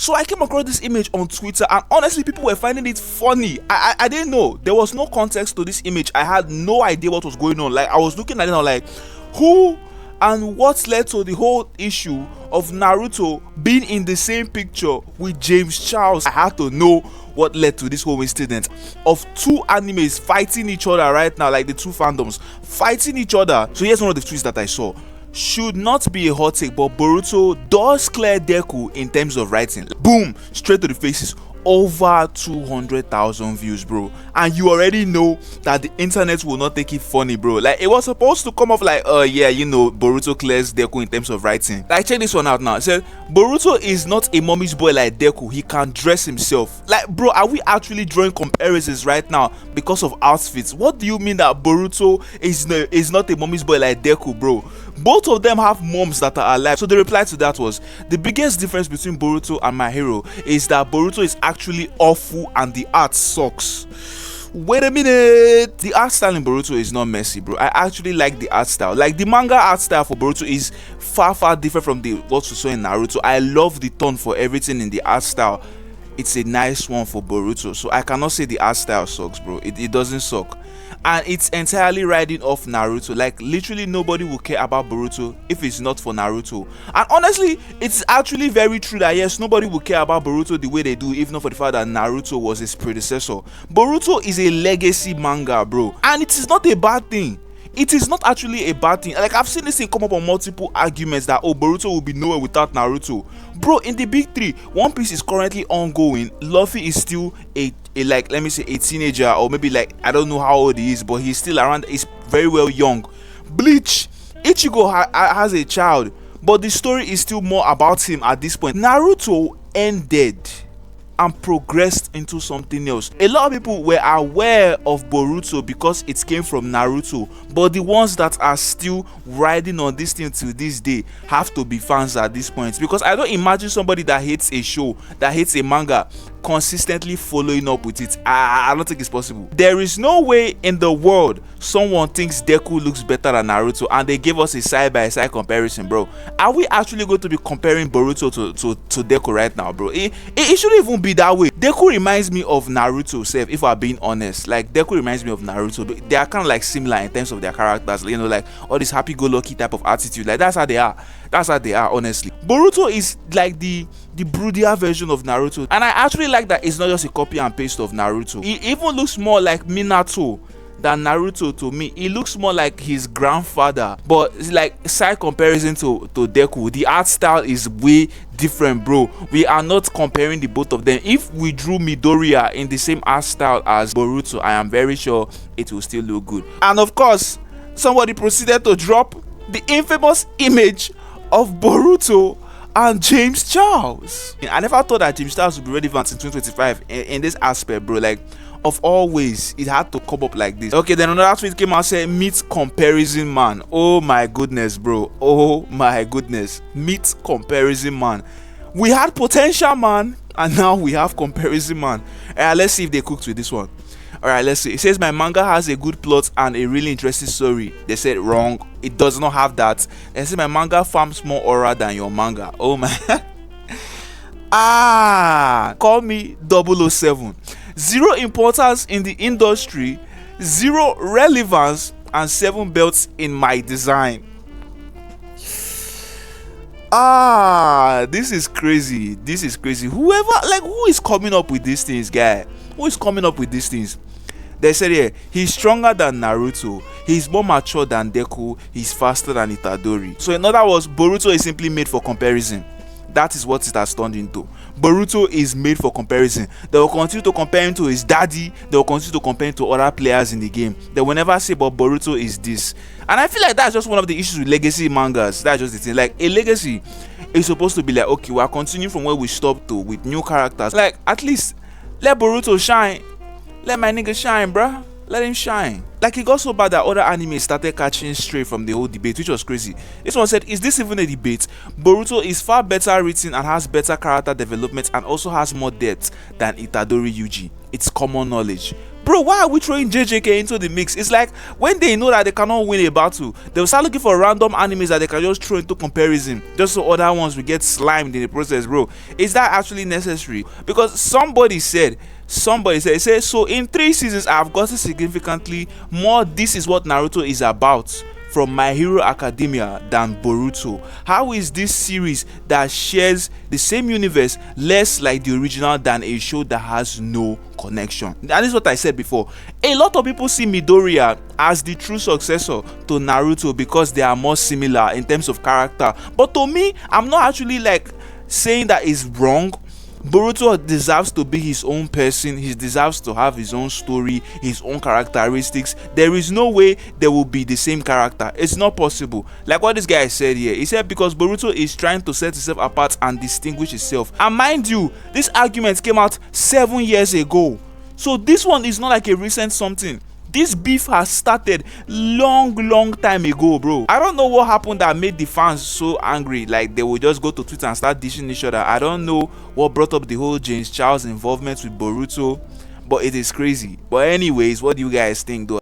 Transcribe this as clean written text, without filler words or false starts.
So I came across this image on Twitter, and honestly, people were finding it funny. I didn't know. There was no context to this image. I had no idea what was going on. Like, I was looking at it, and I was like, who and what led to the whole issue of Naruto being in the same picture with James Charles? I had to know what led to this whole incident of two animes fighting each other right now, like the two fandoms fighting each other. So here's one of the tweets that I saw. Should not be a hot take, but Boruto does clear Deku in terms of writing. Boom, straight to the faces. Over 200,000 views, bro, and you already know that the internet will not take it funny, bro. Like, it was supposed to come off like, oh yeah, you know, Boruto clears Deku in terms of writing. Like, check this one out now. It said Boruto is not a mommy's boy like Deku. He can dress himself. Like, bro, are we actually drawing comparisons right now because of outfits? What do you mean that Boruto is not a mommy's boy like Deku, bro? Both of them have moms that are alive. So the reply to that was, the biggest difference between Boruto and my hero is that Boruto is actually awful and the art sucks. Wait a minute, the art style in Boruto is not messy, bro. I actually like the art style. Like, the manga art style for Boruto is far different from what we saw in Naruto. I love the tone for everything in the art style. It's a nice one for Boruto, so I cannot say the art style sucks, bro. It doesn't suck. And it's entirely riding off Naruto. Like, literally nobody will care about Boruto if it's not for Naruto. And honestly, it's actually very true that yes, nobody will care about Boruto the way they do if not for the fact that Naruto was his predecessor. Boruto is a legacy manga, bro, and it is not a bad thing. It is not actually a bad thing. Like, I've seen this thing come up on multiple arguments that, oh, Boruto will be nowhere without Naruto. Bro, in the big three, One Piece is currently ongoing. Luffy is still a like, let me say, a teenager, or maybe like, I don't know how old he is, but he's still around. He's very well young. Bleach, Ichigo has a child, but the story is still more about him at this point. Naruto ended and progressed into something else. A lot of people were aware of Boruto because it came from Naruto, but the ones that are still riding on this thing till this day have to be fans at this point, because I don't imagine somebody that hates a show, that hates a manga, consistently following up with it. I don't think it's possible. There is no way in the world someone thinks Deku looks better than Naruto and they gave us a side-by-side comparison, bro. Are we actually going to be comparing Boruto to Deku right now, bro? It shouldn't even be that way. Deku reminds me of Naruto, if we're being honest. Like, Deku reminds me of Naruto. They are kind of like similar in terms of their characters, you know, like all this happy-go-lucky type of attitude. Like, that's how they are. That's how they are, honestly. Boruto is like the broodier version of Naruto, and I actually like that it's not just a copy and paste of Naruto. It even looks more like Minato than Naruto to me. It looks more like his grandfather, but it's like side comparison to Deku. The art style is way different, bro. We are not comparing the both of them. If we drew Midoriya in the same art style as Boruto, I am very sure it will still look good. And of course, somebody proceeded to drop the infamous image of Boruto and James Charles. I never thought that James Charles would be relevant in 2025 in this aspect, bro. Like, of all ways, it had to come up like this. Okay, then another tweet came out saying, meet comparison man. Oh my goodness, bro. Oh my goodness. Meet comparison man. We had potential man, and now we have comparison man. Let's see if they cooked with this one. Alright, let's see. It says my manga has a good plot and a really interesting story. They said wrong. It does not have that. They say my manga farms more aura than your manga. Oh my. Call me 007. Zero importance in the industry, zero relevance, and 7 belts in my design. This is crazy. This is crazy. Who is coming up with these things, guy? Who is coming up with these things? They said here, he's stronger than Naruto, he's more mature than Deku, he's faster than Itadori. So in other words, Boruto is simply made for comparison. That is what it has turned into. Boruto is made for comparison. They will continue to compare him to his daddy. They will continue to compare him to other players in the game. They will never say, but Boruto is this. And I feel like that's just one of the issues with legacy mangas. That's just the thing. Like, a legacy is supposed to be like, okay, we are continuing from where we stopped to with new characters. Like, at least let Boruto shine. Let my nigga shine, bruh. Let him shine. Like, it got so bad that other anime started catching stray from the whole debate, which was crazy. This one said, is this even a debate? Boruto is far better written and has better character development and also has more depth than Itadori Yuji. It's common knowledge. bro, why are we throwing JJK into the mix? It's like when they know that they cannot win a battle, they'll start looking for random animes that they can just throw into comparison, just so other ones will get slimed in the process, bro. Is that actually necessary? Because somebody said, so in 3 seasons I've gotten significantly more this is what Naruto is about from My Hero Academia than Boruto. How is this series that shares the same universe less like the original than a show that has no connection? And this is what I said before. A lot of people see Midoriya as the true successor to Naruto because they are more similar in terms of character. But to me, I'm not actually like saying that is wrong. Boruto deserves to be his own person. He deserves to have his own story, his own characteristics. There is no way they will be the same character. It's not possible. Like what this guy said here, he said because Boruto is trying to set himself apart and distinguish himself. And mind you, this argument came out 7 years ago, so this one is not like a recent something. This beef has started long time ago, bro. I don't know what happened that made the fans so angry, like they would just go to Twitter and start dishing each other. I don't know what brought up the whole James Charles involvement with Boruto, but it is crazy. But anyways, what do you guys think though?